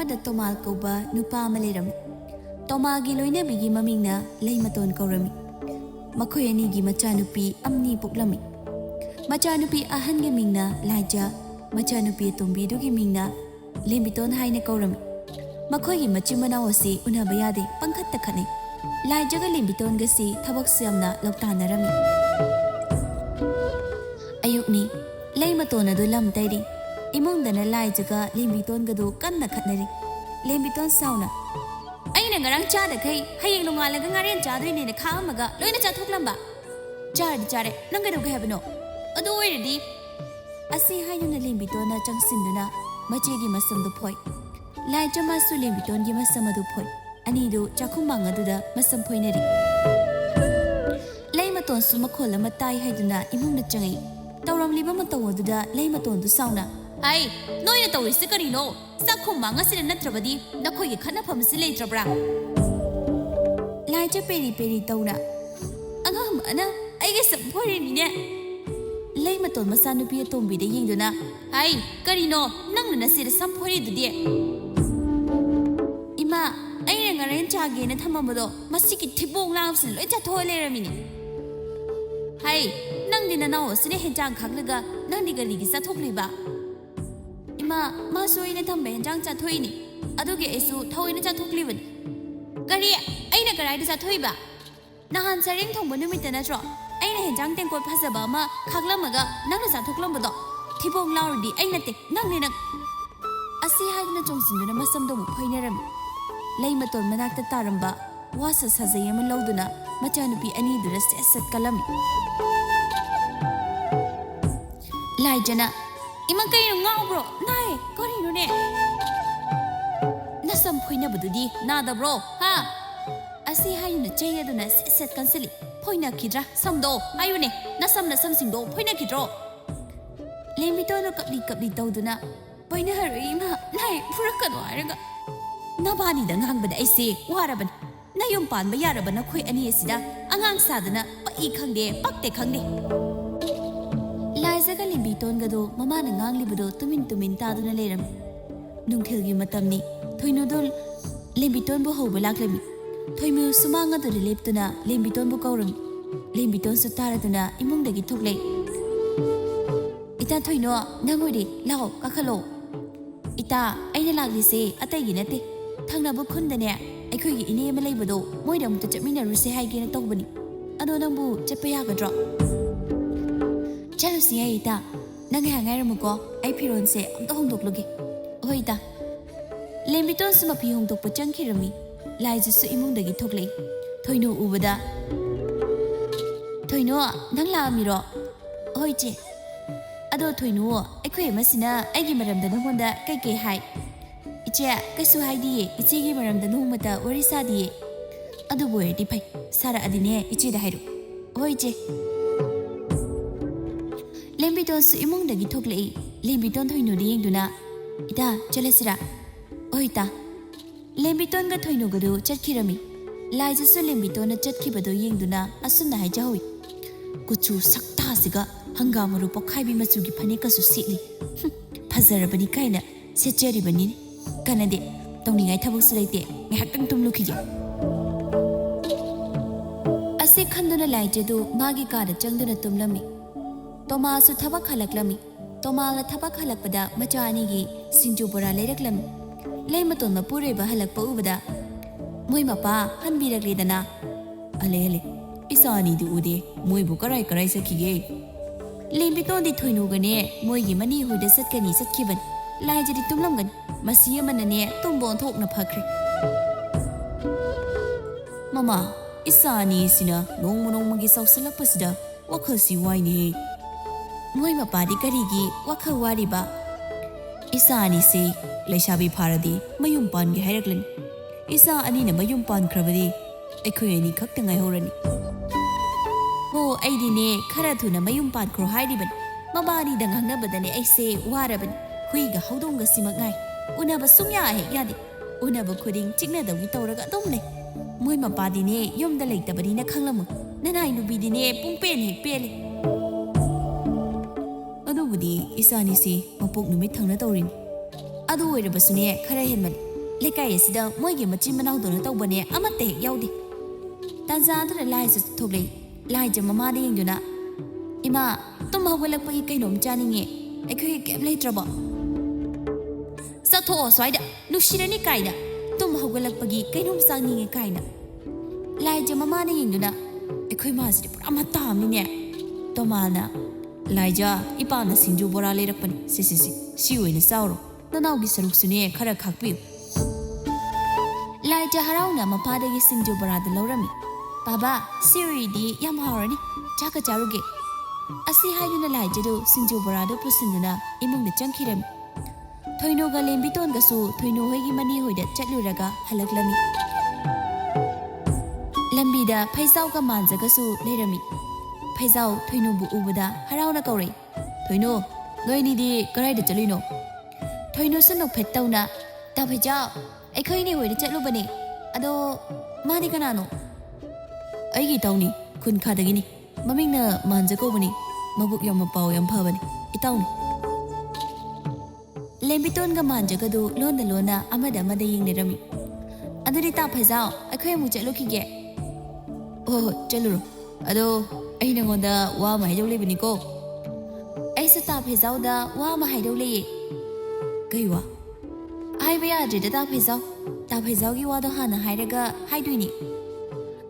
ꯑꯃꯗ ꯇꯣꯃꯥꯜ ꯀꯧꯕ ꯅꯨꯄꯥ ꯑꯃ ꯂꯩꯔꯝꯃꯤ꯫ ꯇꯣꯃꯥꯜꯒꯤ ꯂꯣꯏꯅꯕꯤꯒꯤ ꯃꯃꯤꯡꯅ ꯂꯩꯃꯇꯣꯟ ꯀꯧꯔꯝꯃꯤ꯫ ꯃꯈꯣꯏ ꯑꯅꯤꯒꯤ ꯃꯆꯥꯅꯨꯄꯤ ꯑꯃꯅꯤ ꯄꯣꯛꯂꯝꯃꯤ꯫ ꯃꯆꯥꯅꯨꯄꯤ ꯑꯍꯟꯒꯤ ꯃꯤꯡꯅ ꯂꯥꯏꯖ, ꯃꯆꯥꯅꯨꯄꯤ ꯑꯇꯣꯝꯕꯤ ꯑꯗꯨꯒꯤ ꯃꯤꯡꯅ ꯂꯦꯝꯕꯤꯇꯣꯟ ꯍꯥꯏꯅ ꯀꯧꯔꯝꯃꯤ꯫ ꯃꯈꯣꯏꯒꯤ ꯃꯆꯤꯟ ꯃꯅꯥꯎ ꯑꯁꯤ ꯎꯅꯕ ꯌꯥꯗꯦ, ꯄꯪꯈꯠꯇ ꯈꯠꯅꯩ꯫ ꯂꯥꯏꯖꯒ ꯂꯦꯝꯕꯤꯇꯣꯟꯒꯁꯤ ꯊꯕꯛꯁꯨ ꯌꯥꯝꯅ ꯂꯧꯇꯥꯟꯅꯔꯝꯃꯤ꯫ ꯑꯌꯨꯛꯅꯤ, ꯂꯩꯃꯇꯣꯟ ꯑꯗꯨ ꯂꯝ ꯇꯩꯔꯤ꯫ ꯏꯃꯨꯡꯗꯅ ꯂꯥꯏꯖꯒ ꯂꯦꯝꯕꯤꯇꯣꯟꯒꯗꯨ ꯀꯟꯅ ꯈꯠꯅꯔꯤ꯫ ꯂꯦꯝꯕꯤꯇꯣꯟ ꯁꯥꯎꯅ, "ꯑꯩꯅ ꯉꯔꯥꯡ ꯆꯥꯗꯈꯩ ꯍꯌꯦꯡ ꯅꯣꯡꯉꯥꯜꯂꯒ ꯉꯥꯔꯦꯟ ꯆꯥꯗꯣꯏꯅꯦꯅ ꯈꯥꯛꯑꯝꯃꯒ ꯂꯣꯏꯅ ꯆꯥꯊꯣꯛꯂꯝꯕ꯫ ꯆꯥꯔꯗꯤ ꯆꯥꯔꯦ, ꯅꯪ ꯀꯩꯗꯧꯒꯦ ꯍꯥꯏꯕꯅꯣ? ꯑꯗꯨ ꯑꯣꯏꯔꯗꯤ..." ꯑꯁꯤ ꯍꯥꯏꯗꯨꯅ ꯂꯦꯝꯕꯤꯇꯣꯟꯅ ꯆꯪꯁꯤꯟꯗꯨꯅ ꯃꯆꯦꯒꯤ ꯃꯁꯝꯗꯨ ꯐꯣꯏ꯫ ꯂꯥꯏꯖ ꯃꯥꯁꯨ ꯂꯦꯝꯕꯤꯇꯣꯟꯒꯤ ꯃꯁꯝ ꯑꯗꯨ ꯐꯣꯏ꯫ ꯑꯅꯤꯗꯨ ꯆꯥꯛꯈꯨꯝꯃꯥꯡ ꯑꯗꯨꯗ ꯃꯁꯝ ꯐꯣꯏꯅꯔꯤ꯫ ꯂꯩꯃꯇꯣꯟꯁꯨ ꯃꯈꯣꯜ ꯑꯃ ꯇꯥꯏ ꯍꯥꯏꯗꯨꯅ ꯏꯃꯨꯡꯗ ꯆꯪꯉꯛꯏ꯫ ꯇꯧꯔꯝꯂꯤꯕ ꯃꯇꯧ ꯑꯗꯨꯗ ꯂꯩꯃꯇꯣꯟꯗꯨ ꯁꯥꯎꯅ, "ꯍꯩ, ꯅꯣꯏꯅ ꯇꯧꯔꯤꯁꯤ ꯀꯔꯤꯅꯣ? ꯆꯥꯛꯈꯨꯝꯃꯥꯡ ꯑꯁꯤꯗ ꯅꯠꯇ꯭ꯔꯕꯗꯤ ꯅꯈꯣꯏꯒꯤ ꯈꯠꯅꯐꯝ ꯑꯁꯤ ꯂꯩꯇ꯭ꯔꯕ꯭ꯔꯥ?" ꯂꯥꯏꯖ ꯄꯦꯔꯤ ꯄꯦꯔꯤ ꯇꯧꯅ, "ꯑꯉꯥꯡꯕꯅ ꯑꯩꯒꯤ ꯁꯝ ꯐꯣꯏꯔꯤꯅꯤꯅꯦ." ꯂꯩꯃꯇꯣꯟ ꯃꯆꯥꯅꯨꯄꯤ ꯑꯇꯣꯝꯕꯤꯗ ꯌꯦꯡꯗꯨꯅ, "ꯍꯩ, ꯀꯔꯤꯅꯣ ꯅꯪꯅ ꯅꯆꯦꯗ ꯁꯝ ꯐꯣꯏꯔꯤꯗꯨꯗꯤ?" "ꯏꯃꯥ, ꯑꯩꯅ ꯉꯥꯔꯦꯟ ꯆꯥꯒꯦꯅ ꯊꯝꯃꯝꯕꯗꯣ ꯃꯁꯤꯒꯤ ꯊꯤꯕꯣꯡ ꯂꯥꯡꯕꯁꯤꯅ ꯂꯣꯏ ꯆꯥꯊꯣꯛꯑ ꯂꯩꯔꯝꯃꯤꯅꯦ." "ꯍꯩ, ꯅꯪꯗꯤ ꯅꯅꯥꯎ ꯑꯁꯤꯅ ꯍꯦꯟꯖꯥꯡ ꯈꯥꯛꯂꯒ ꯅꯪꯗꯤ ꯀꯔꯤꯒꯤ ꯆꯥꯊꯣꯛꯂꯤꯕ?" "ꯏꯃꯥ, ꯃꯥꯁꯨ ꯑꯩꯅ ꯊꯝꯕ ꯍꯦꯟꯖꯥꯡ ꯆꯥꯊꯣꯛꯏꯅꯤ, ꯑꯗꯨꯒꯤ ꯑꯩꯁꯨ ꯊꯑꯣꯏꯅ ꯆꯥꯊꯣꯛꯂꯤꯕꯅꯤ." "ꯀꯔꯤ? ꯑꯩꯅ ꯀꯔꯥꯏꯗ ꯆꯥꯊꯣꯛꯏꯕ? ꯅꯍꯥꯟ ꯁꯔꯦꯡ ꯊꯣꯡꯕ ꯅꯨꯃꯤꯠꯇ ꯅꯠꯇ꯭ꯔꯣ ꯑꯩꯅ ꯍꯦꯟꯖꯥꯡ ꯇꯦꯡꯀꯣꯠ ꯐꯖꯕ ꯑꯃ ꯈꯥꯛꯂꯝꯃꯒ ꯅꯪꯅ ꯆꯥꯊꯣꯛꯂꯝꯕꯗꯣ? ꯊꯤꯕꯣꯡ ꯂꯥꯎꯔꯗꯤ ꯑꯩ ꯅꯠꯇꯦ, ꯅꯪꯅꯦ ꯅꯪ." ꯑꯁꯤ ꯍꯥꯏꯗꯨꯅ ꯆꯣꯡꯁꯤꯟꯗꯨꯅ ꯃꯁꯝꯗꯣ ꯑꯃꯨꯛ ꯐꯣꯏꯅꯔꯝꯃꯤ꯫ ꯂꯩꯃꯇꯣꯟ ꯃꯅꯥꯛꯇ ꯇꯥꯔꯝꯕ ꯋꯥꯁ ꯁꯥꯖꯩ ꯑꯃ ꯂꯧꯗꯨꯅ ꯃꯆꯥꯅꯨꯄꯤ ꯑꯅꯤꯗꯨꯗ ꯁꯦꯠ ꯁꯦꯠ ꯀꯜꯂꯝꯃꯤ꯫ ꯂꯥꯏꯖꯅ, "ꯏꯃꯥ, ꯀꯩꯅꯣ ꯉꯥꯎꯕ꯭ꯔꯣ? ꯅꯥꯏ, ꯀꯔꯤꯅꯣꯅꯦ? ꯅꯁꯝ ꯐꯣꯏꯅꯕꯗꯨꯗꯤ ꯅꯥꯗꯕ꯭ꯔꯣ, ꯍꯥ?" ꯑꯁꯤ ꯍꯥꯏꯗꯨꯅ ꯆꯩ ꯑꯗꯨꯅ ꯁꯦꯠ ꯁꯦꯠ ꯀꯟꯁꯤꯜꯂꯤ꯫ "ꯐꯣꯏꯅꯈꯤꯗ꯭ꯔꯥ ꯁꯝꯗꯣ? ꯍꯥꯏꯌꯨꯅꯦ, ꯅꯁꯝꯁꯤꯡꯗꯣ ꯐꯣꯏꯅꯈꯤꯗ꯭ꯔꯣ?" ꯂꯦꯝꯕꯤꯇꯣꯟꯗꯨ ꯀꯞꯂꯤ ꯀꯞꯂꯤ ꯇꯧꯗꯨꯅ, "ꯐꯣꯏꯅꯔꯣꯏ ꯏꯃꯥ, ꯅꯥꯏ, ꯐꯨꯔꯛꯀꯅꯣ ꯍꯥꯏꯔꯒ." "ꯅꯕꯥꯅꯤꯗ ꯉꯥꯡꯕꯗ ꯑꯩꯁꯦ ꯋꯥꯔꯕꯅꯤ꯫ ꯅꯌꯨꯝ ꯄꯥꯟꯕ ꯌꯥꯔꯕ ꯅꯈꯣꯏ ꯑꯅꯤ ꯑꯁꯤꯗ ꯑꯉꯥꯡ ꯁꯥꯗꯅ ꯄꯛꯏ ꯈꯪꯗꯦ, ꯄꯛꯇꯦ ꯈꯪꯗꯦ." ꯂꯥꯏꯖꯒ ꯂꯦꯝꯕꯤꯇꯣꯟꯒꯗꯣ ꯃꯃꯥꯅ ꯉꯥꯡꯂꯤꯕꯗꯣ ꯇꯨꯃꯤꯟ ꯇꯨꯃꯤꯟ ꯇꯥꯗꯨꯅ ꯂꯩꯔꯝꯃꯤ꯫ ꯅꯨꯡꯊꯤꯜꯒꯤ ꯃꯇꯝꯅꯤ꯫ ꯊꯣꯏꯅꯨꯗꯨ ꯂꯦꯝꯕꯤꯇꯣꯟꯕꯨ ꯍꯧꯕ ꯂꯥꯛꯂꯝꯃꯤ꯫ ꯊꯣꯏꯃꯨ ꯁꯨꯃꯥꯡ ꯑꯗꯨꯗ ꯂꯦꯞꯇꯨꯅ ꯂꯦꯝꯕꯤꯇꯣꯟꯕꯨ ꯀꯧꯔꯝꯃꯤ꯫ ꯂꯦꯝꯕꯤꯇꯣꯟꯁꯨ ꯇꯥꯔꯗꯨꯅ ꯏꯃꯨꯡꯗꯒꯤ ꯊꯣꯛꯂꯛꯏ꯫ "ꯏꯇꯥ ꯊꯣꯏꯅꯣ, ꯅꯪ ꯑꯣꯏꯔꯦ, ꯂꯥꯛꯑꯣ, ꯀꯥꯈꯠꯂꯣ." "ꯏꯇꯥ, ꯑꯩꯅ ꯂꯥꯛꯂꯤꯁꯦ ꯑꯇꯩꯒꯤ ꯅꯠꯇꯦ, ꯊꯪꯅꯕ ꯈꯨꯟꯗꯅꯦ ꯑꯩꯈꯣꯏꯒꯤ ꯏꯅꯦ ꯑꯃ ꯂꯩꯕꯗꯣ, ꯃꯣꯏꯗ ꯑꯃꯨꯛꯇ ꯆꯠꯃꯤꯟꯅꯔꯨꯁꯦ ꯍꯥꯏꯒꯦꯅ ꯇꯧꯕꯅꯤ꯫ ꯑꯗꯣ ꯅꯪꯕꯨ ꯆꯠꯄ ꯌꯥꯒꯗ꯭ꯔꯣ?" "ꯆꯠꯂꯨꯁꯤ ꯌꯥꯏ ꯏꯇꯥ, ꯅꯪ ꯉꯥꯏꯍꯥꯛ ꯉꯥꯏꯔꯝꯃꯨꯀꯣ, ꯑꯩ ꯐꯤꯔꯣꯟꯁꯦ ꯑꯝꯇ ꯍꯣꯡꯗꯣꯛꯂꯨꯒꯦ." "ꯍꯣꯏ ꯏꯇꯥ." ꯂꯦꯝꯕꯤꯇꯣꯟꯁꯨ ꯃꯐꯤ ꯍꯣꯡꯗꯣꯛꯄ ꯆꯪꯈꯤꯔꯝꯃꯤ꯫ ꯂꯥꯏꯖꯁꯨ ꯏꯃꯨꯡꯗꯒꯤ ꯊꯣꯛꯂꯛꯏ꯫ ꯊꯣꯏꯅꯨ ꯎꯕꯗ, "ꯊꯣꯏꯅꯨ, ꯅꯪ ꯂꯥꯛꯑꯝꯃꯤꯔꯣ?" "ꯍꯣꯏ ꯏꯆꯦ." "ꯑꯗꯣ ꯊꯣꯏꯅꯨ, ꯑꯩꯈꯣꯏ ꯑꯃꯁꯤꯅ ꯑꯩꯒꯤ ꯃꯔꯝꯗ ꯅꯉꯣꯟꯗ ꯀꯩꯀꯩ ꯍꯥꯏ?" "ꯏꯆꯦ, ꯀꯩꯁꯨ ꯍꯥꯏꯗꯤꯌꯦ, ꯏꯆꯦꯒꯤ ꯃꯔꯝꯗ ꯅꯣꯡꯃꯇ ꯋꯥꯔꯤ ꯁꯥꯗꯤꯌꯦ." "ꯑꯗꯨꯕꯨ ꯑꯣꯏꯔꯗꯤ ꯐꯩ, ꯁꯥꯔꯛꯑꯗꯤꯅꯦ ꯏꯆꯦꯗ ꯍꯥꯏꯔꯛꯎ." "ꯍꯣꯏ ꯏꯆꯦ." ꯂꯦꯝꯕꯤꯇꯣꯟꯁꯨ ꯏꯃꯨꯡꯗꯒꯤ ꯊꯣꯛꯂꯛꯏ꯫ ꯂꯦꯝꯕꯤꯇꯣꯟ ꯊꯣꯏꯅꯨꯗ ꯌꯦꯡꯗꯨꯅ, "ꯏꯇꯥ, ꯆꯠꯂꯁꯤꯔꯥ?" "ꯍꯣꯏ ꯏꯇꯥ." ꯂꯦꯝꯕꯤꯇꯣꯟꯒ ꯊꯣꯏꯅꯨꯒꯗꯨ ꯆꯠꯈꯤꯔꯝꯃꯤ꯫ ꯂꯥꯏꯖꯁꯨ ꯂꯦꯝꯕꯤꯇꯣꯟꯅ ꯆꯠꯈꯤꯕꯗꯨ ꯌꯦꯡꯗꯨꯅ ꯑꯁꯨꯝꯅ ꯍꯥꯏꯖꯍꯧꯏ, "ꯀꯨꯆꯨ ꯁꯛꯇꯥꯁꯤꯒ ꯍꯪꯒꯥꯝ ꯃꯔꯨ ꯄꯣꯛꯈꯥꯏꯕꯤ ꯃꯆꯨꯒꯤ ꯐꯅꯦꯛꯀꯁꯨ ꯁꯦꯠꯂꯤ. ꯐꯖꯔꯕꯅꯤ ꯀꯥꯏꯅ ꯁꯦꯠꯆꯔꯤꯕꯅꯤꯅꯦ. ꯀꯥꯟꯅꯗꯦ, ꯇꯧꯅꯤꯡꯉꯥꯏ ꯊꯕꯛꯁꯨ ꯂꯩꯇꯦ, ꯉꯥꯏꯍꯥꯛꯇꯪ ꯇꯨꯝꯂꯨꯈꯤꯒꯦ." ꯑꯁꯤ ꯈꯟꯗꯨꯅ ꯂꯥꯏꯖꯗꯨ ꯃꯥꯒꯤ ꯀꯥꯗ ꯆꯪꯗꯨꯅ ꯇꯨꯝꯂꯝꯃꯤ꯫ ꯇꯣꯃꯥꯁꯨ ꯊꯕꯛ ꯍꯜꯂꯛꯂꯝꯃꯤ꯫ ꯇꯣꯃꯥꯜꯅ ꯊꯕꯛ ꯍꯜꯂꯛꯄꯗ ꯃꯆꯥ ꯑꯅꯤꯒꯤ ꯁꯤꯡꯖꯨ ꯕꯣꯔꯥ ꯂꯩꯔꯛꯂꯝꯃꯤ꯫ ꯂꯩꯃꯇꯣꯟ ꯃꯄꯨꯔꯣꯏꯕ ꯍꯜꯂꯛꯄ ꯎꯕꯗ, "ꯃꯣꯏ ꯃꯄꯥ ꯍꯟꯕꯤꯔꯛꯂꯦꯗꯅ." "ꯍꯜꯂꯦ ꯍꯜꯂꯦ, ꯏꯆꯥ ꯑꯅꯤꯗꯨ ꯎꯗꯦ, ꯃꯣꯏꯕꯨ ꯀꯔꯥꯏ ꯀꯔꯥꯏ ꯆꯠꯈꯤꯒꯦ?" "ꯂꯦꯝꯕꯤꯇꯣꯟꯗꯤ ꯊꯣꯏꯅꯨꯒꯅꯦ ꯃꯣꯏꯒꯤ ꯃꯅꯤ ꯍꯣꯏꯗ ꯆꯠꯈꯤꯕꯅꯤ꯫ ꯂꯥꯏꯖꯗꯤ ꯇꯨꯝꯂꯝꯒꯅꯤ, ꯃꯁꯤ ꯑꯃꯅꯅꯦ ꯇꯨꯝꯕ ꯑꯣꯟꯊꯣꯛꯅ ꯐꯈ꯭ꯔꯦ." "ꯃꯃꯥ, ꯏꯆꯥ ꯑꯅꯤꯁꯤꯅ ꯅꯣꯡꯃ ꯅꯣꯡꯃꯒꯤ ꯆꯥꯎꯁꯤꯜꯂꯛꯄꯁꯤꯗ ꯋꯥꯈꯜꯁꯤ ꯋꯥꯏꯅꯦꯍꯦ." "ꯃꯣꯏ ꯃꯄꯥꯗꯤ ꯀꯔꯤꯒꯤ ꯋꯥꯈꯜ ꯋꯥꯔꯤꯕ?" "ꯏꯆꯥ ꯑꯅꯤꯁꯦ ꯂꯩꯁꯥꯕꯤ ꯐꯥꯔꯗꯤ ꯃꯌꯨꯝ ꯄꯥꯟꯒꯦ ꯍꯥꯏꯔꯛꯂꯅꯤ. ꯏꯆꯥ ꯑꯅꯤꯅ ꯃꯌꯨꯝ ꯄꯥꯟꯈ꯭ꯔꯕꯗꯤ ꯑꯩꯈꯣꯏ ꯑꯅꯤ ꯈꯛꯇ ꯉꯥꯏꯍꯧꯔꯅꯤ." "ꯍꯣ, ꯑꯩꯗꯤꯅꯦ ꯈꯔ ꯊꯨꯅ ꯃꯌꯨꯝ ꯄꯥꯟꯈ꯭ꯔꯣ ꯍꯥꯏꯔꯤꯕꯅꯤ꯫ ꯃꯕꯥꯅꯤꯗ ꯉꯥꯡꯅꯕꯗꯅꯦ ꯑꯩꯁꯦ ꯋꯥꯔꯕꯅꯤ꯫ ꯍꯨꯏꯒ ꯍꯧꯗꯣꯡꯒꯁꯤꯃꯛ ꯉꯥꯏ, ꯎꯅꯕ ꯁꯨꯡꯌꯥ ꯍꯦꯛ ꯌꯥꯗꯦ. ꯎꯅꯕ ꯈꯨꯗꯤꯡ ꯆꯤꯛꯅꯗꯧꯒꯤ ꯇꯧꯔꯒ ꯑꯗꯨꯝ ꯂꯩ. ꯃꯣꯏ ꯃꯄꯥꯗꯤꯅꯦ ꯌꯨꯝꯗ ꯂꯩꯇꯕꯅꯤꯅ ꯈꯪꯂꯝꯃꯣꯏ. ꯅꯅꯥꯏ ꯅꯨꯄꯤꯗꯤꯅꯦ ꯄꯨꯡꯄꯦꯟ ꯍꯦꯛ ꯄꯦꯜꯂꯤ." "ꯑꯗꯨꯕꯨꯗꯤ ꯏꯆꯥꯅꯤꯁꯤ ꯃꯄꯣꯛ ꯅꯨꯃꯤꯠ ꯊꯪꯅ ꯇꯧꯔꯤꯅꯤ. ꯑꯗꯨ ꯑꯣꯏꯔꯕꯁꯨꯅꯦ ꯈꯔ ꯍꯦꯟꯃꯜꯂꯤ. Lekai asida moigi machin manau dona tawbane amate hek yaudi. Tanza aduna lai su thogle lai je mama de yengduna. Ima tum hawalakpagi kainom chaninge aikhoi kem leitrabo. Satho swaida nushirani kaida tum hawalakpagi kainom sangninge kaina. Lai je mama de yengduna aikhoi ma sidi pura mata amine. Tomana Laija ipana sinju bora leirakpani si oina sauro nanaugi saruksune khara khakpiu. Laija harauna mapadagi sinju bora da laurami. Baba siri di yam haurani chaka charuge. Asi haiduna laija do sinju bora do pusinduna imungda changkhirami. Thoino ga lembiton ga su thoino hoigi mani hoida chatluraga halaklami. Lambida phaisau ga manjaga su leirami. Phaisau thoino bu ubada harauna kaurei. Thoino noini di karai da chalino. Thoino sanok phettauna ta phaijau aikhoi ni hoida chatlubani. Ado mani kanano. Aigi tauni kun khadagini. Mamingna manja kobani. Mabuk yam pau yam phabani. Itauni. Lembiton ga manja ga du lona lona amada amada yingnerami. Aduri ta phaijau aikhoi mu chatlukige. Oh chaluro. Ado ai nangonda wa ma haidau lebani ko. Ai sa ta phaijau da wa ma haidau le. Kai wa. Ai ba ya de da phaijau. Ta phaijau gi wa do hana hairaga haiduini.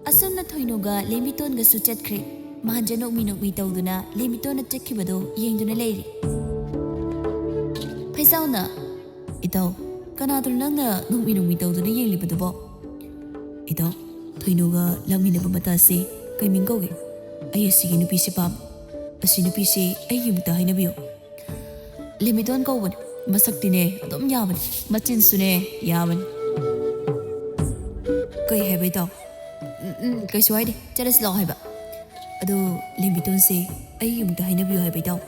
Asumna thoino ga lembiton ga su chatkhre. Manja nok mi tawduna lembiton na chakhibado yengduna leiri. Phaijau na itaw kana dur nangna nok mi tawduna yenglibado bo. Itaw thoino ga lamina ba mata se kai mingkoge. Ay asigi nupi si pam. Asi nupi si ay yumta hay nabiyo. Lembiton ka uban. Masakti ne adom yaman. Machin sune yaman. Kay hebay daw. Kay suway di. Charas lang heba. Ado lembiton si ay yumta hay nabiyo hebay daw.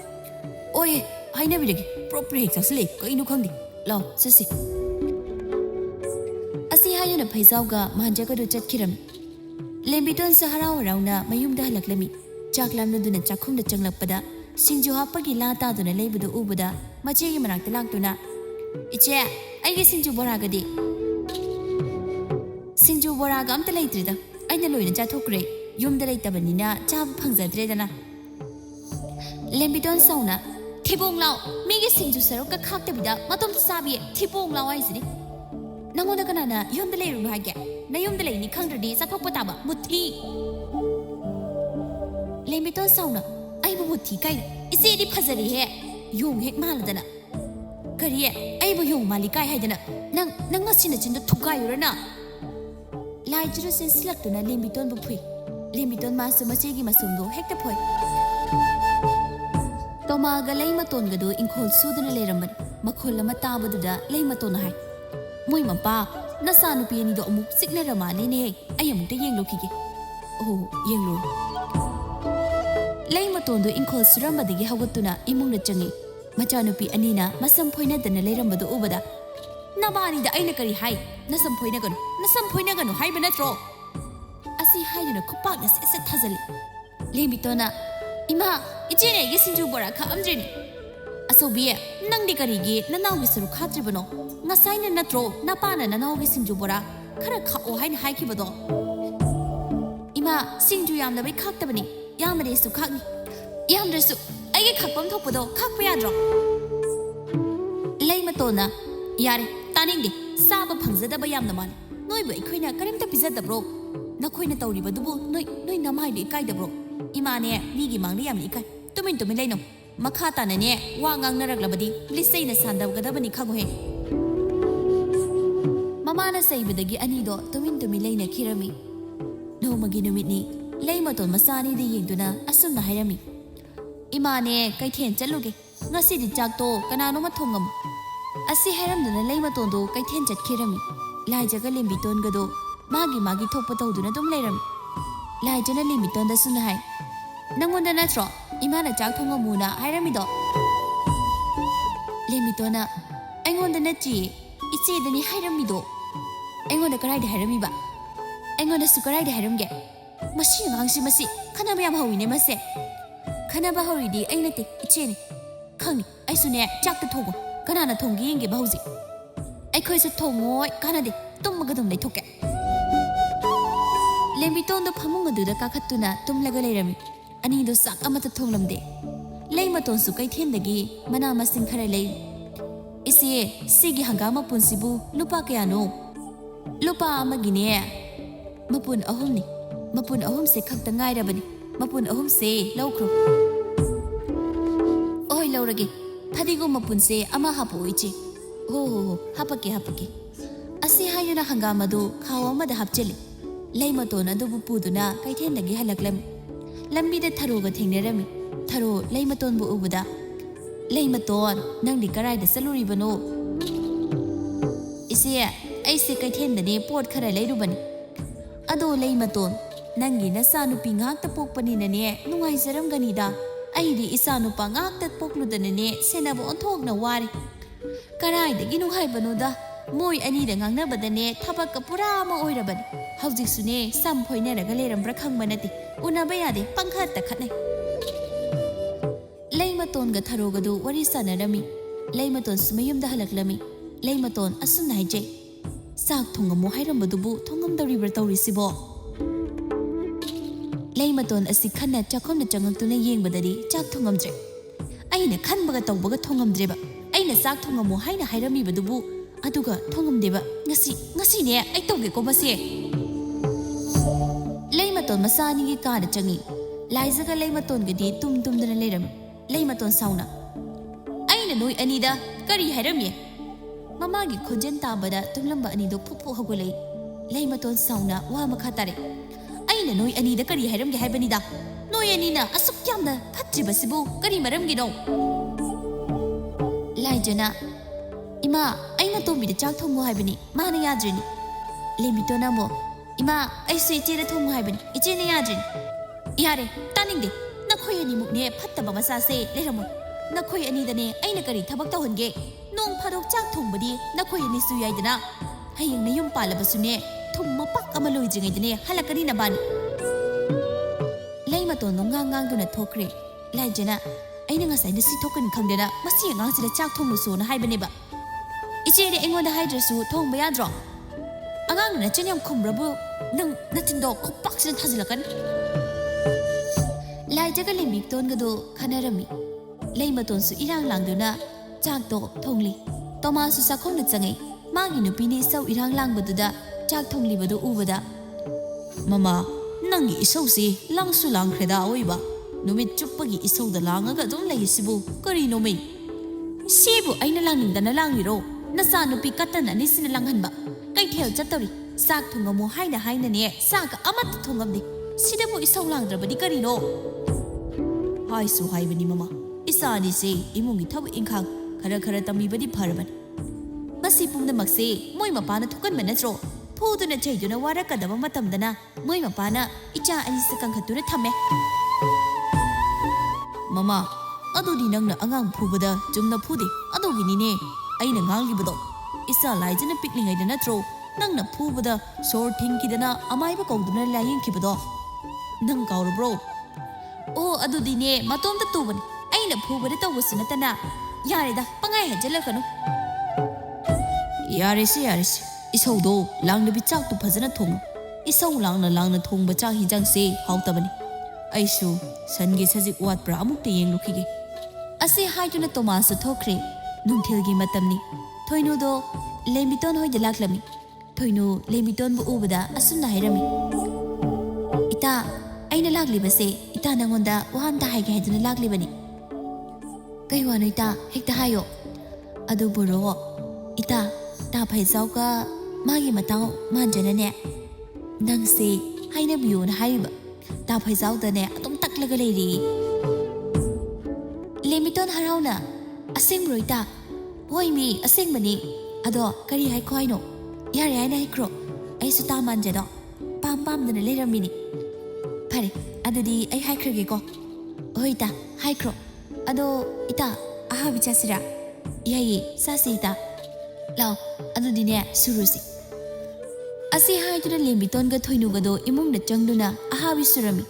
Oye, hay nabi lagi. Proper hek saksali. Kay inukang di. Law, sasi. Asi hayo na paisaw ga mahanja ka do chat kiram. Lembiton sa haraw-haraw na mayumda halaklami. Chaklam na doon chakhum na changlakpada. Singju hapagi lata doon na laybado ubada. Machigi manakta lagtuna. Iche, aygi singju boraga di. Singju boraga amta laytrida. Ay naloy na chathukre. Yumda laytabani na chab pangzadre dana. Lembiton sauna. Thibong lao. Migi singju sarok ka khaktabida. Matom sa sabi thibong lao ay sini. Nangoda ka na yumda layru hagya. Na yumda lay ni khangradi sa thokpataba muthi. Lembiton sauna. Ay bu muthi kay. Isi di phazari he. Yung hek maladana. Kariye ay bu yung malikai haydana. Nang masina chinda thukayurana. Lai jiru sin silaktuna lembiton bu phui. Lembiton masu machigi masumdo hekta phoi. Toma ga lay maton gadu inkhol suduna leramban. Makhol lama tabaduda lay maton hay. Moy mampa nasa nupi ni do amuk sikna ramali ne ay amuk te yenglo kige. Oh yenglo. Lay maton do inkhol surambadagi hawatuna imung na changi. Machanupi anina masam phoina dana leirambado ubada. Nabani da aina kari hai nasam phoina ganu hai banatro. Asi haiduna kupak na se thazali. Lembitona ima ichene gi sinju bora kha amjini. Asobiye nangdi kari gi nanaw gi saru khatribano. Ngasaina natro napana nanaw gi sinju bora khara kha o haina hai khibado. Ima sinju yamna bai khaktabani. Yamade su khakni. Yamdresu aige khakpam thokpado khakpa yadro. Lay matona yare taningdi saba phangzadaba yamna mali. Noi bu ikhoina karimta pizadabro. Nakhoina tawribadubu noi namai de kaidabro. Imane migi mangli yamni ikai. Tumin leino. Makha tanane wa ngangnaraglabadi lisaina sandabgadabani khagohe. Mamana saibadagi anido tumin leina khirami. No magi numitni lay maton masani di yengduna asumna hairami. Imane kaithen chaluge ngasi di chakto kanano ma thongam. Asi hairamduna lay maton do kaithen chatkirami. Lai jaga lembiton gado magi thokpa tawduna dum leirami. Lai jana lembiton da suna hai. Nangonda natro imana chak thongamuna hairami do. Lembitona aingonda nachi iche dani hairami do. Aingonda karai da hairami ba. Aingonda sukarai da hairamge. Masi ngangsi masi khanaba yam hawine mase. Khanaba hawidi aina te ichene. Khangni aisune chakta thogo kanana thonggi yenge bahauji. ꯑꯩꯈꯣꯏꯁꯨ ꯊꯣꯡꯉꯣꯏ ꯀꯥꯟꯅꯗꯦ ꯇꯨꯝꯃꯒ ꯑꯗꯨꯝ ꯂꯩꯊꯣꯛꯀꯦ ꯂꯦꯝꯕꯤꯇꯣꯟꯗꯣ ꯐꯃꯨꯡ ꯑꯗꯨꯗ ꯀꯥꯈꯠꯇꯨꯅ ꯇꯨꯝꯂꯒ ꯂꯩꯔꯝꯃꯤ ꯑꯅꯤꯗꯣ ꯆꯥꯛ ꯑꯃꯠꯇ ꯊꯣꯡꯂꯝꯗꯦ ꯂꯩꯃꯇꯣꯟꯁꯨ ꯀꯩꯊꯦꯜꯗꯒꯤ ꯃꯅꯥ ꯃꯁꯤꯡ ꯈꯔ ꯂꯩ ꯏꯆꯦ ꯁꯤꯒꯤ ꯍꯪꯒꯥꯝ ꯃꯄꯨꯟꯁꯤꯕꯨ ꯂꯨꯄꯥ ꯀꯌꯥꯅꯣ ꯂꯨꯄꯥ ꯑꯃꯒꯤꯅꯦ ꯃꯄꯨꯟ ꯑꯍꯨꯝꯅꯤ ꯃꯄꯨꯟ ꯑꯍꯨꯝꯁꯦ ꯈꯛꯇ ꯉꯥꯏꯔꯕꯅꯤ ꯃꯄꯨꯟ ꯑꯍꯨꯝꯁꯦ ꯂꯧꯈ꯭ꯔꯣ ꯑꯣꯏ ꯂꯧꯔꯒꯦ ꯐꯗꯤꯒꯣꯝ ꯃꯄꯨꯟꯁꯦ ꯑꯃ ꯍꯥꯞꯄꯛꯑꯣ ꯏꯆꯦ ꯍꯣ ꯍꯥꯞꯄꯛꯀꯦ ꯑꯁꯤ ꯍꯥꯏꯗꯨꯅ ꯍꯪꯒꯥꯝ ꯑꯗꯨ ꯈꯥꯎ ꯑꯃꯗ ꯍꯥꯞꯆꯤꯜꯂꯤ ꯂꯩꯃꯇꯣꯟ ꯑꯗꯨꯕꯨ ꯄꯨꯗꯨꯅ ꯀꯩꯊꯦꯜꯗꯒꯤ ꯍꯜꯂꯛꯂꯝꯃꯤ ꯂꯝꯕꯤꯗ ꯊꯔꯣꯒ ꯊꯦꯡꯅꯔꯝꯃꯤ ꯊꯔꯣ ꯂꯩꯃꯇꯣꯟꯕꯨ ꯎꯕꯗ ꯂꯩꯃꯇꯣꯟ ꯅꯪꯗꯤ ꯀꯔꯥꯏꯗ ꯆꯠꯂꯨꯔꯤꯕꯅꯣ ꯏꯆꯦ ꯑꯩꯁꯦ ꯀꯩꯊꯦꯜꯗꯅꯦ ꯄꯣꯠ ꯈꯔ ꯂꯩꯔꯨꯕꯅꯤ ꯑꯗꯣ ꯂꯩꯃꯇꯣꯟ ꯅꯪꯒꯤ ꯅꯆꯥꯅꯨꯄꯤ ꯉꯥꯛꯇ ꯄꯣꯛꯄꯅꯤꯅꯅꯦ ꯅꯨꯡꯉꯥꯏꯖꯔꯝꯒꯅꯤꯗ ꯑꯩꯗꯤ ꯏꯆꯥꯅꯨꯄꯥ ꯉꯥꯛꯇ ꯄꯣꯛꯂꯨꯗꯅꯅꯦ ꯁꯦꯟꯅꯕ ꯑꯣꯟꯊꯣꯛꯅ ꯋꯥꯔꯦ ꯀꯔꯥꯏꯗꯒꯤ ꯅꯨꯡꯉꯥꯏꯕꯅꯣꯗ ꯃꯣꯏ ꯑꯅꯤꯗ ꯉꯥꯡꯅꯕꯗꯅꯦ ꯊꯕꯛꯀ ꯄꯨꯔꯥ ꯑꯃ ꯑꯣꯏꯔꯕꯅꯤ ꯍꯧꯖꯤꯛꯁꯨꯅꯦ ꯁꯝ ꯐꯣꯏꯅꯔꯒ ꯂꯩꯔꯝꯕ꯭ꯔꯥ ꯈꯪꯕ ꯅꯠꯇꯦ ꯎꯅꯕ ꯌꯥꯗꯦ ꯄꯪꯈꯠꯇ ꯈꯠꯅꯩ ꯂꯩꯃꯇꯣꯟꯒ ꯊꯔꯣꯒꯗꯨ ꯋꯥꯔꯤ ꯁꯥꯟꯅꯔꯝꯃꯤ ꯂꯩꯃꯇꯣꯟꯁꯨ ꯃꯌꯨꯝꯗ ꯍꯜꯂꯛꯂꯝꯃꯤ ꯂꯩꯃꯇꯣꯟ ꯑꯁꯨꯝꯅ ꯍꯥꯏꯖꯩ ꯆꯥꯛ ꯊꯣꯡꯉꯝꯃꯣ ꯍꯥꯏꯔꯝꯕꯗꯨꯕꯨ ꯊꯣꯡꯉꯝꯗꯧꯔꯤꯕ꯭ꯔꯥ ꯇꯧꯔꯤꯁꯤꯕꯣ ꯂꯩꯃꯇꯣꯟ ꯑꯁꯤ ꯈꯟꯅ ꯆꯥꯛꯈꯨꯝꯗ ꯆꯪꯉꯛꯇꯨꯅ ꯌꯦꯡꯕꯗꯗꯤ ꯆꯥꯛ ꯊꯣꯡꯉꯝꯗ꯭ꯔꯦ ꯑꯩꯅ ꯈꯟꯕꯒ ꯇꯧꯕꯒ ꯊꯣꯡꯉꯝꯗ꯭ꯔꯦꯕ ꯑꯩꯅ ꯆꯥꯛ ꯊꯣꯡꯉꯝꯃꯣ ꯍꯥꯏꯅ ꯍꯥꯏꯔꯝꯃꯤꯕꯗꯨꯕꯨ ꯑꯗꯨꯒ ꯊꯣꯡꯉꯝꯗꯦꯕ ꯉꯁꯤꯅꯦ ꯑꯩ ꯇꯧꯒꯦꯀꯣ ꯃꯁꯦ ꯂꯩꯃꯇꯣꯟ ꯃꯆꯥ ꯑꯅꯤꯒꯤ ꯀꯥꯗ ꯆꯪꯉꯤ ꯂꯥꯏꯖꯒ ꯂꯩꯃꯇꯣꯟꯒꯗꯤ ꯇꯨꯝꯗꯨꯅ ꯂꯩꯔꯝꯃꯤ ꯂꯩꯃꯇꯣꯟ ꯁꯥꯎꯅ ꯑꯩꯅ ꯅꯣꯏ ꯑꯅꯤꯗ ꯀꯔꯤ ꯍꯥꯏꯔꯝꯃꯤ ꯃꯃꯥꯒꯤ ꯈꯣꯟꯖꯦꯜ ꯇꯥꯕꯗ ꯇꯨꯝꯂꯝꯕ ꯑꯅꯤꯗꯣ ꯐꯨꯛ ꯍꯧꯒꯠꯂꯛꯏ ꯂꯩꯃꯇꯣꯟ ꯁꯥꯎꯅ ꯋꯥ ꯃꯈꯥ ꯇꯥꯔꯦ ꯑꯩꯅ ꯅꯣꯏ ꯑꯅꯤꯗ ꯀꯔꯤ ꯍꯥꯏꯔꯝꯒꯦ ꯍꯥꯏꯕꯅꯤꯗ ꯅꯣꯏ ꯑꯅꯤꯅ ꯑꯁꯨꯛ ꯌꯥꯝꯅ ꯐꯠꯇ꯭ꯔꯤꯕꯁꯤꯕꯨ ꯀꯔꯤ ꯃꯔꯝꯒꯤꯅꯣ ꯂꯥꯏꯖꯅ ꯏꯃꯥ ꯑꯩꯅ ꯇꯣꯝꯕꯤꯗ ꯆꯥꯛ ꯊꯣꯡꯉꯨ ꯍꯥꯏꯕꯅꯤ ꯃꯥꯅ ꯌꯥꯗ꯭ꯔꯤꯅꯤ ꯂꯦꯝꯕꯤꯇꯣꯟ ꯑꯃꯨꯛ ꯏꯃꯥ ꯑꯩꯁꯨ ꯏꯆꯦꯗ ꯊꯣꯡꯉꯨ ꯍꯥꯏꯕꯅꯤ ꯏꯆꯦꯅ ꯌꯥꯗ꯭ꯔꯤꯅꯤ ꯌꯥꯔꯦ ꯇꯥꯅꯤꯡꯗꯦ नखोई अनिमुकने फत्तबा मसासे लेरमो नखोई अनिदने अइना करी थबक तौहनगे नोंग फादोक चाक थोंबदी नखोई अनिसु याइदना हयेंग नयुम पालबसुने थुम मपक अमा लोइजिङैदने हलकनी नबानी लैमतोन नोंगांगांदुना थोखरे लाइजना अइना ngasai nasi thokani khangdena masi angangsida chak thonglusu na haibaneba ichede engonda haidresu thongba yadro angang na chenyam khumrabu nang nachindo khopaksina thajilakani लाइजगा लेमिक्तोन गदो खनरमी लेमतोन सु इरांग लांगदुना चाक तो थोंगली तोमासु साखोंना चंगै मागी नुपिनी सौ इरांग लांगबदुदा चाक थोंगलिबदु उबदा ममा नंगी इसौसी लांगसु लांगख्रेदा ओइबा नुमित चुप्पगी इसौदा लांगगा दुम लैसिबु करिनो मै सिबु अइना लांगनिंदना लांगिरो नसा नुपि कतन अनिसिना लांगहनबा कैथेल चतौरी साक थोंगमु हाइना हाइनाने साक अमत थोंगमदि सिदबु इसौ लांगद्रबदि करिनो हाइसु हाइबनी ममा इसानी से इमुंगी थब इंखांग खरा तमीबदी फरबनी मसी पुंगदमक्से मोय मपाना थुकनबा नत्रो फुदुना चैदुना वारकदबा मतमदना मोय मपाना इचा अनिस कंखतुना थमे ममा अदुदि नंगना अंगांग फुबदा जुमना फुदे अदुगिनिने अइना nganglibado isa laijana piklingaida natro nangna phubada sor thingkidana amaiba kawduna layinkibado nang kawrobro ओ अदुदिने मतोमदा तुबनी अइना फुबदे तवसु नतना यारेदा पंगाय हजलकनु यारेसे इसौदो लांगनबि चाकतु फजना थोंग इसौ लांगना थोंगबा चाक हिजांगसे हाउतबनी अइसु सनगे सजिक वाटप्रा अमुक्ते येंगलुखिगे असे हाइदुना तोमासु थोख्रे नुंथेलगी मतमनी थोइनुदो लेमितोन होइदे लाक्लमी थोइनु लेमितोन बु उबदा असुना हाइरमी इता अइना लाक्लिबसे इता नंगोंदा वहामदा हाइगे हाइदुना लाक्लिबनी कै वानो इता हेक्ता हायो अदु बुरो इता ता फैजाउका मागी मताउ मानजनने नंगसे हाइना बियोन हाइबा ता फैजाउदने अदुम तकलगा लेरी लेमितोन हराउना असेंब्रो इता होइमी असेंबनी अदो करी हाइ खोइनो यारे हाइना हाइक्रो अइसु ता मानजनो पाम पामदना लेरमिनी फरे अदुदी आई हाइख्रगेको होइता हाइक्रो अदो इता आहा बिचासिरा याई सासी इता लाओ अदुदिने सुरुसी असी हाइदुना लेमितोनगा थोइनुगदो इमुंगदा चंगदुना आहा बिसुरमी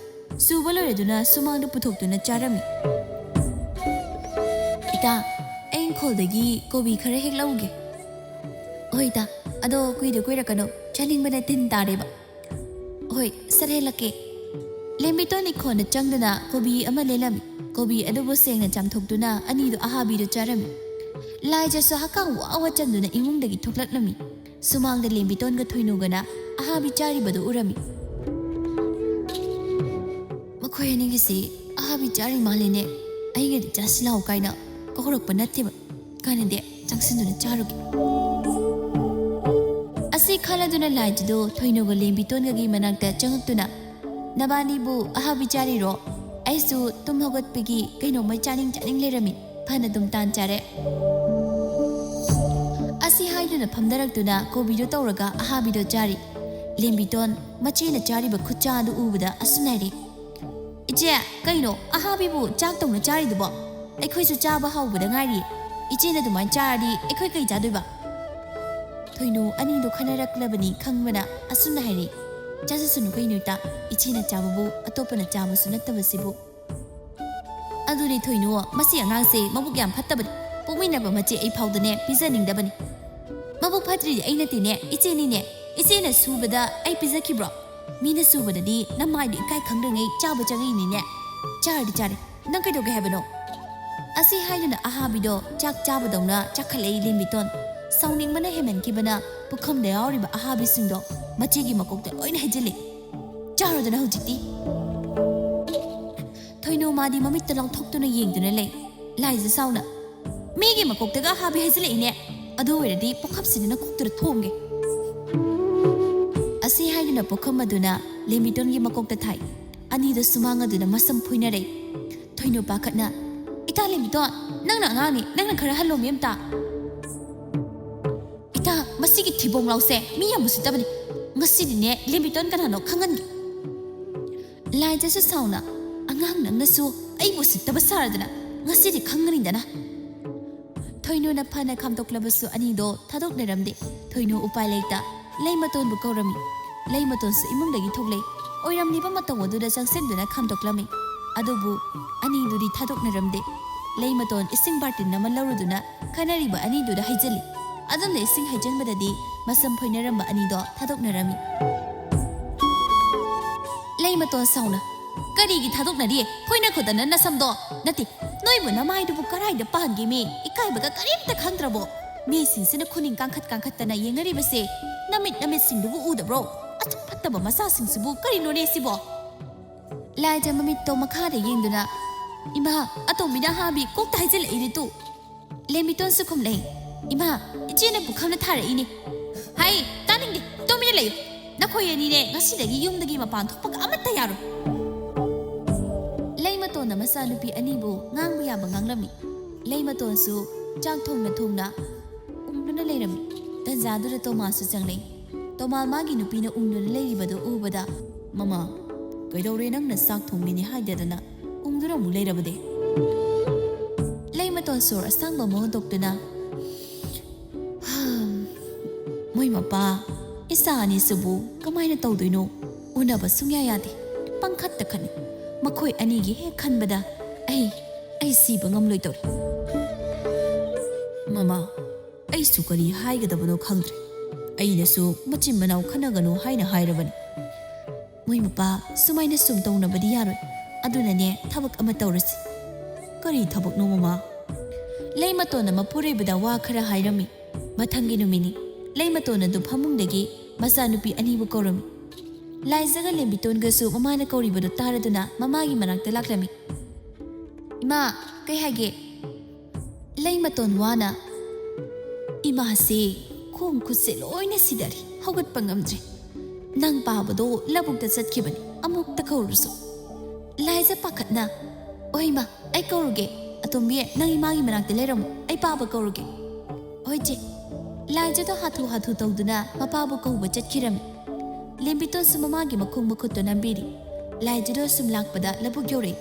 सुबलोरेदुना सुमांगदा पुथोक्तुना चारमी इता एंखोलदगी कोबी खरे हेक लौगे Oi ta, ado kuida kano, chaning bana tin tareba. Oi, sarhelake. Lembiton ni khona changduna kobi ama lelami. Kobi adobo sengna chamthokduna ani do ahabi do charami. Lai jaso hakang wawa chanduna imungdagi thoklatlami. Sumangda lembiton ga thoinugana ahabi chari badu urami. Makoy ani gisi ahabi chari maline aiga jaslau kaina kohorok panatteba. Kanade changsinduna charugi. Asi khaladuna lai jdo thoinuga lembiton ga gi manakta changaktuna. Nabani bu ahabi chari ro. Aisu tum hogat pigi kaino mai chaning lerami. Phana dum tan chare. Asi haiduna phamdarakduna kobido tawraga ahabido chari. Lembiton machina chari ba khucha du ubada asunari. Ije kaino ahabibu chak tawna chari dubo. Aikhoi su chaba hawbada ngari. Ije na dumai chari aikhoi kai jadoiba. Thoinu ani do khanaraklabani khangmana asunari. Jasa sunu kaino ta ije na chababu atopana chama sunatabasibu. Aduni thoinu masi angangse mabuk yam phattabani. Pokminaba machi ai phawdane pijaningdabani. Mabuk phatri aina tine iche na subada ai pijakibro. Mina subada di namai di kai khangdangai chaba changai ni ne. Chari nang kai doge habano. Asi haiduna ahabido chak chaba dongna chakhalei lembiton. Sounding mana hemen kibana pukham da yawriba ahabi singdo machi gi makokta loina hejili. Charodana hujiti. Thoino madi mamitta long thoktuna yengduna lei. Laija sauna. Megi makokta ga ahabi hejili ne. Ado weradi pokham sinina koktura thonge. Asi haiduna pokham aduna lembiton gi makokta thai. Ani da sumanga duna masam phuinare. Thoino pakatna. Ita lembiton nangna angani nangna khara hallo memta. Ita masigi thibong lause mi yam musitabani. Ngasidine lembiton kanano khangangi. Laija su sauna angang nangna su ai busitaba saradana ngasidi khangani dana. Thoino na phana khamtoklabasu ani do thadok neramde. Thoino upai leita leimaton bu kaurami. Leimaton su imungdagi thoklei. Oiramni ba matong aduda changsenduna khamtoklami. Adubu ani dudi thadok neramde. Leimaton ising bartin nama lauruduna khanariba ani duda haijali. Adamna ising haijanbadadi masam phoinaramba ani do thadok nerami. Leimaton sauna karigi thadok nari phoina khodana nasamdo nati noibu namai dubu karai da pangi me ikai baga karimta khangdrabo me singsina khuning kangkhat tana yengari base namit singdubu udabro achum phattaba masa singsibu karino ne sibo laija mamit to makha de yengduna ima atomina habi kokta haijal iritu lembiton su khumlei ima ijena bukhamna thara ini hai taningdi tomina leyu nakhoi ani ne ngasidagi yumdagi mapan thokpaga amatta yaro leimaton na masa nupi anibu ngangbu yaba nganglami leimaton su chang thongna umduna leirami tanjadura tomasu changlei tomal magi nupi na umduna leiribadu ubada mama kaidore nangna sak thongmini haidadana umdura mu leirabade leimaton sor asangba mo doktuna moi mapa isa ani subu kamaina tawdoino unaba sungya yade pangkhatta khani makhoi ani gi he khanbada ai siba ngamloi tori mama ai su kari haigadabano khangdre aina su machin manau khanagano haina hairabani moi mapa sumaina sum tawnabadi yaroi aduna ne thabak ama tawrasi kari thabak no mama leimatona mapuribada wa khara hairami mathangi numini leimatona du phamungdagi masa nupi anibu korami laizaga lembiton gasu mamana koribadu taraduna mamagi manakta laklami ima kai hage leimaton wana ima se khong khutse loina sidari hogat pangamdre nang pabado labukta chatkibani amuk takaurusu laiza pakatna oima ai koruge atombi nang imagi manakta leramu ai paba koruge oije laija to hathu tawduna mapabu kauba chatkirami lembiton su mamagi makhung makhutto nambiri laija do sum lakpada labuk yore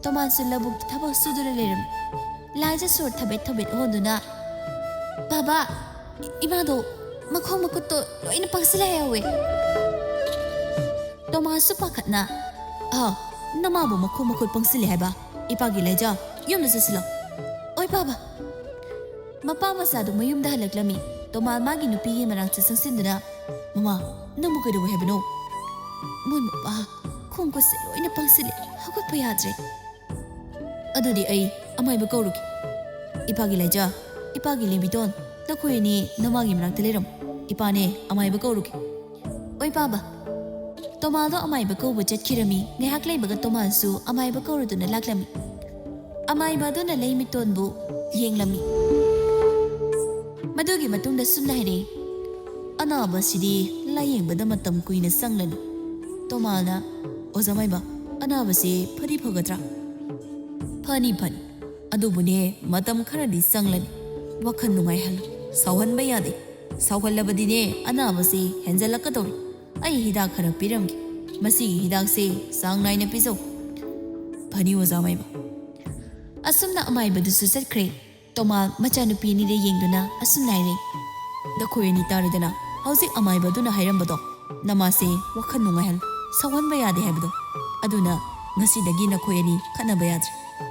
toman su labuk thabak sudura lerami laija sor thabet honduna baba imado makhung makhutto loina pangsila yawe toman su pakatna namabu makhung makhut pangsili haiba ipagi laija yumna sasilo oi baba mapa masa do mayumda halaklami ตัวมามากินนุปีมันรังจะสังสินนะมาน้ำมุกเดือดเฮบโนมุ่งบ้าคงก็เสียลอยนับปังสิเลยเขาก็พยายามเลยอดีตไอ้อเมย์บุกรุกอีปากิเลยจ้าอีปากิเลยบิดอนนักคุยนี่น้ำมากินมันรังทะเลรำอีปาเนี่ยอเมย์บุกรุกโอ้ยป้าบ้าตัวมาต้องอเมย์บุกรุกจัดคิดมีเงยฮักเลยบุกตัวมาสู้อเมย์บุกรุกตัวนั้นลักลมีอเมย์บ้าตัวนั้นเลยมิตรบุเยียงลมีมาดูกี่มาตุ้งเดสุนได้เลยอันนั้นบาสิดีไล่ยังบัดมาตำกุยนสังเลนตัวมานะโอ้จะไม่บ้าอันนั้นบาสิพอดีพอกระตราพอนี่พันอดูบุญเย่มาตำขนาดดิสังเลนว่าขันนุ่งไงฮัลสาวหันไปยาดิสาวหันละบัดนี้อันนั้นบาสิเห็นจะลักกระโดดไอ้ฮิดาขนาดปีรำกิมาสิฮิดาเซ่สังไงเนี่ยพิโซพอนี่โอ้จะไม่บ้าอาสมน่ะอเมย์บัดสุดเสร็จเครตัวมามาจานุปีนี่ได้ยิงดูนะอาสุนไหนเลยดักคุยนี่ตาร์ดนะเขาสิอเมย์บัดดูนะให้รำบัดน้ำมาเซ่ว่าขันนุ่งไงฮัลสาวหันไปยาดิให้บัดอดูนะงั้นสิดักกินนักคุยนี่ขันนับยาด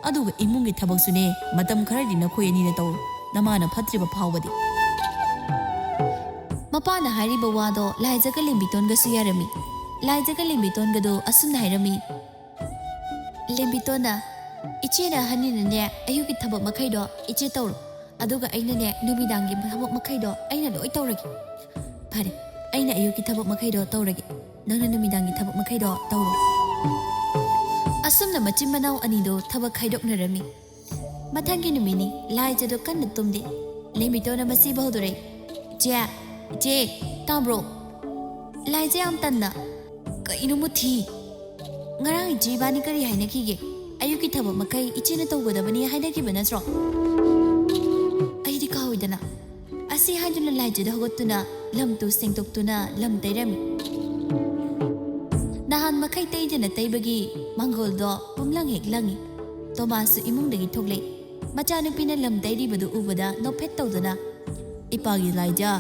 อดูก็อิมุงกิทับกสุเน่มาตำขนาดดินักคุยนี่เลยตัวน้ำมันพัดริบพาวบดีมาป้านะให้ริบว่าdoลายจะก็เล่นบิตอนก็สุยารามีลายจะก็เล่นบิตอนก็doอาสุนไหนรามีเล่นบิตอนนะอิเจนะฮันนี่เนี่ยอายุกิทับมาใครdoอิเจตัวอดูก็ไอ้เนี่ยนูบิดังกิทับมาใครdoไอ้เนี่ยโดยตัวเลยพอดีไอ้เนี่ยอายุกิทับมาใครdoตัวเลยนั่นนูบิดังกิทับมาใครdoตัวอาสมน่ะมาจิมมะนาวอันนี้doทับใครดอกนรามีมาทางกินนูมินี่ลายจะdoกันนึกตุ้มดิเล่นบิตอนนะมาซีบ่าวตัวเลยเจ้าเจ๊ตามโบรลายเจ้าอัมตันนะก็อินุมุทีงารังเจ๊บ้านนี้ก็รีให้นักขี้เกอายุกี่ทับมาใครอิจินตัวก็ได้บันนี้ให้นักขี้บันนั้นสระไอ้ที่เขาอีกนะอาศัยให้จนลายเจ้าหัวตุนะลำตัวเสียงตกตุนะลำเตยรมีนาฮันมาใครเตยเจนเตยบกีมังกรดอปุ่มลังเหกลังอีตัวมาสุอิมุงเด็กทุกเล่มาจานุปีนั้นลำเตยดีบัดอุบดานกเพชรตัวนะอีปากีลายจ้า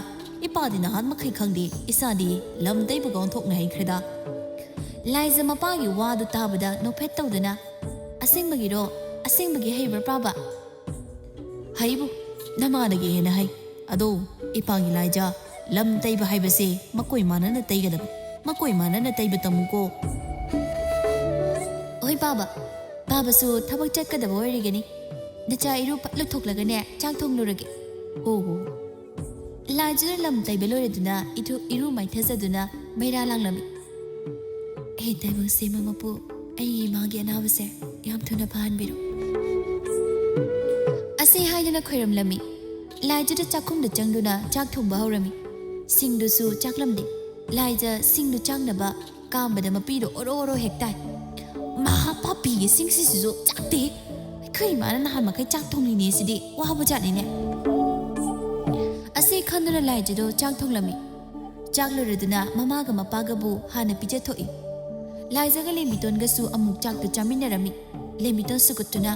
อีปาดินาฮันมาใครขังดีอีสานดีลำได้บุกองทกในครดาลายจะมาป้าอยู่ว่าดูตาบดานกเพชรตัวนะอาเซงบกีโรอาเซงบกีให้บราบะให้บุน้ำมันดกีเห็นให้อดูอีปากีลายจ้าลำได้บให้บเสมาคุยมานั้นเตยกันมาคุยมานั้นเตยบตมุโกโอ้ยป้าสู้ทับจัดกันดับไว้ยังไงนี่เดชาอีรูปลุกทกละกันเนี่ยจ้างทงลูกกันโอ้โหลายจะลำไตเบลเลยดูนะอีรูไม่เทสดูนะไม่ได้ลังลำเฮ้แต่บางสิ่งมันมาปูไอ้มาเกียนาบเสยามทุนพานบิรุอาศัยให้ยันคุยรำลำมีลายจะจักคงเดจังดูนะจักทงบ่าวรำมีสิ่งดูสู้จักลำดิลายจะสิ่งดูจังนะบะกามบดมาปีดูโอโรเฮกได้มาป้าปีสิ่งสิสุจักเตะเคยมานั้นหันมาใครจักทงนี่สิดิว้าวจัดนี่เนี่ยอาศัยขันนั่นลายจะดูจักทงลำมีจักเลยดูนะมากับมาป้ากับบูหันไปเจอถอยลายจะก็เล่นบิตอนก็สู้อมุกจักตัวจามินเนอร์มีเล่นบิตอนสุกุตุนะ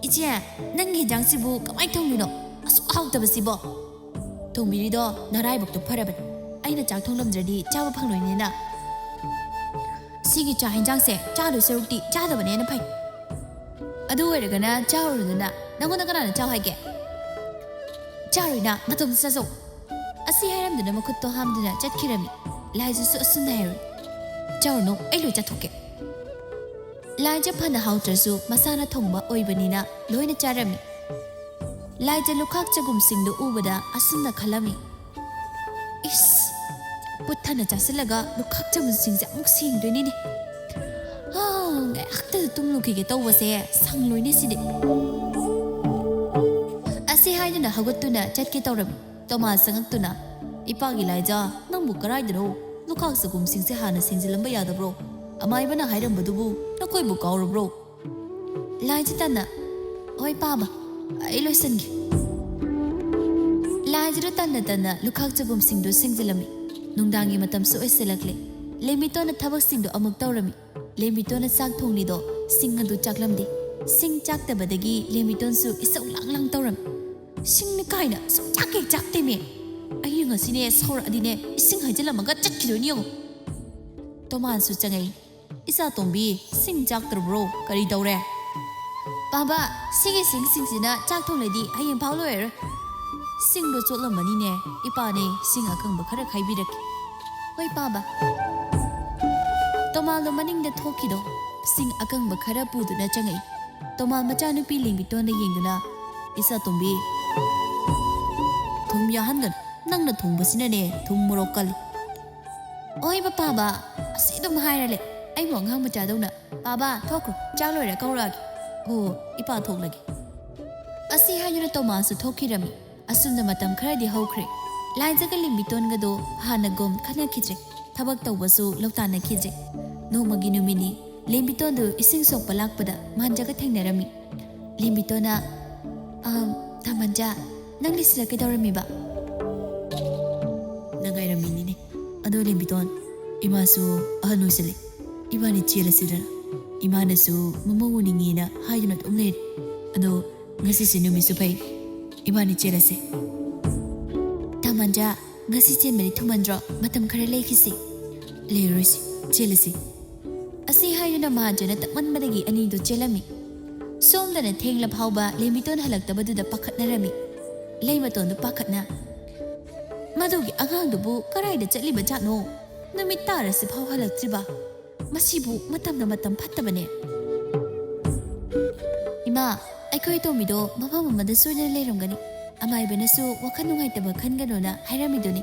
อีเจ้านั่งเห็นจังสิบูก็ไม่ทงอยู่เนาะสุขเอาแต่บสิบทงบิริโดนารายบอกตัวพระบัดไอ้น่ะจักทงลำจะดีเจ้าพังหน่อยนี่นะสิ่งที่จ่าเห็นจังเสียจ่าดูสรุปดีจ่าตัวนี้นะไปอดูอะไรกันนะเจ้าหรือนะนั่งคนนั้นก็น่าเจ้าให้แกเจ้าหรือนะมาตุ้มซะสุอาศัยให้รำดูนะมาคุดตัวห้ามดูนะจัดคิดมีลายจะสุดสุดไหนรู้เจ้าหนูไอ้รู้จักทุกแกลายจะพันหาวจะสู้มาสานทงบ่โอยบันนี้นะลอยนะจารมีลายจะลุกขักจะกุมสิงดูอุบดาอาสุนนะขลามีอิสพุทธนะจัสละกะลุกขักจะกุมสิงจะมุกสิงด้วยนี่ดิไอ้อักตะตุ้มลูกขี้เกตัวว่าเสียสังลอยนี่สิเด็กอาศัยให้ยันนะหากุตุนะจัดกี่ตัวรำตัวมาสังตุนะอีปากิลายจ้านั่งบุกกระไรเดโรลูกข้างสกุมสิงเสียหานะสิงจะลำบากยาดบโรอามาอีบันนะให้รำบัดบูนักคุยบุกเอารบโรลายจิตันนะโอ้ยป้าบ้าไอ้ลอยสังกีลายจิรุตันนะลูกข้างจะกุมสิงดูสิงจะลำมีนุ่งดังยี่มาทำสวยเสลักเลยเลมิโตนะทับสิงดูอามุกตัวรำมีเลมิโตนะสักทงลีโดสิงหันดูจักลำดีสิงจักแต่บัดกี้เลมิโตนสู้อิสระลังตัวรำสิงนี่ใครนะสุจักเกจักเต็มเลยไอ้ยังไงสิเนี่ยสาวระดีเนี่ยสิงหายใจละมันก็จักขี้ด้วยเนี่ยตัวมันสุดจังไงอิสระตรงบีสิงจักตัวโบรก็รีตัวแร่ป้าสิงสินะจักทงเลยดีให้ยังเผาเลย Singdo chotlamani ne ipa ne sing akang ba khara khaibirak hoi paba tomal do maning da thokido sing akang ba khara puduna changai tomal macha nupi lingbiton na yengduna isa tombi thum yahangan nangna thungbasina ne thum morokal oi ba paba asidum hairale ai mo ngang macha dona paba thokro chaloi ra kauragi ho ipa thoklagi asi hayuna tomal su thokirami asumna matam kharadi hokre lainjaga lingbiton gado hanagom khana khijre thabak tawbasu lawtana khijre nomagi numini limbiton do ising sok palakpada manjaga thengnarami limbitona tamanja nang lisla kedorami ba nangairamini ne ado limbiton imasu ahanuisale ibani chelasira imanasu mamawuningi na hayuna tumle ado ngasi sinumi supai ibani chelase tamanja ngasi chenmari thumandro matam khara lekhisi leroisi chelasi asi hayuna mahajana takmanbadagi ani do chelami somdana thengla phauba lemiton halaktabaduda pakhatnarami leimaton do pakhatna madugi agang dubu karaida chatliba jatno numit tarasi phau halaktriba masibu matamna matam phattabane ima aikhoi tomido mafam amada soina leiromgani amaibenasu wakhan nungaitaba khanganona hairamidoni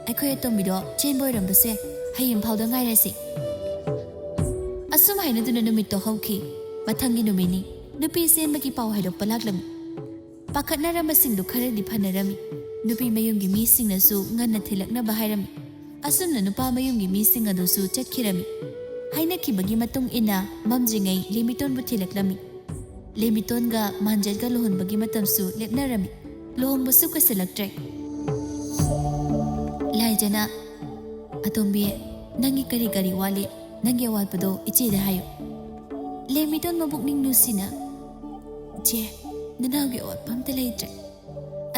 aikhoi tomido chenboirambase hayem phauda ngairasi asum hainaduna numit to hauki mathangi numini nupi senbagi pau haidok palaklami pakhatnarambasingdu kharadi phanarami nupi mayumgi misingnasu nganna thilaknaba hairami asumna nupa mayumgi mising adusu chatkirami hainakibagi matung ina mamjingai limiton bu thilaklami limiton ga manjat ga lohon bagi matamsu lepnarami lohon busu kaselaktre laijana atombi nangi kari kari wali nangi awalpado ichi da hayo lemiton mabuk ning nusina je nanagi awalpam talaitre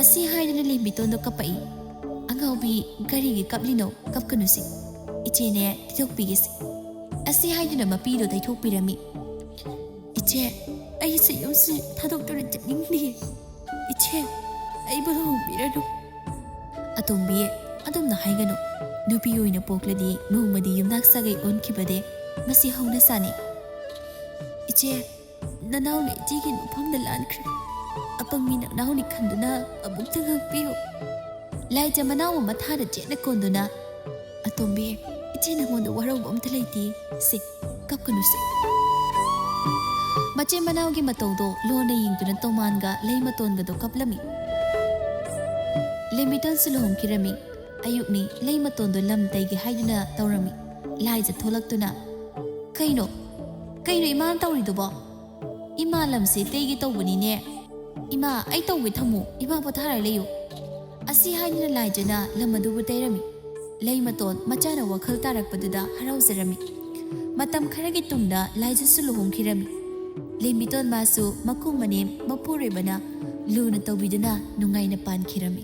asi haidana lemiton do kapai angaubi gari gi kaplino kapkanusi ichi ne thokpigisi asi haidana mapido dai thokpirami iche ai se yumsi thadoktor janingni iche ai balo biradu atombi adamna haigano nupi oina pokladi nongmadi yumnak sagai onkibade masi hauna sani iche nanau ne jigin upamda lankre apangmi nanau ni khanduna abukta ngakpiyo laija manau mathada jena konduna atombi iche nangonda warau amta leiti se kapkanu se mache manau gi matawdo lona yingduna tomanga leimatonga do kaplami lemiton sulhom kirami ayukni leimaton do lam taigi haiduna tawrami laija tholaktuna kaino iman tawridubo ima lamse teigi tawbani ne ima ai tawgi thamu ima pothara leyo asi haiduna laijana lamadubu tairami leimaton machana wakhal tarakpaduda harauzarami matam kharagi tungda laija sulhom kirami lemiton masu makum manem mapurebana luna tawbiduna nungaina pankirami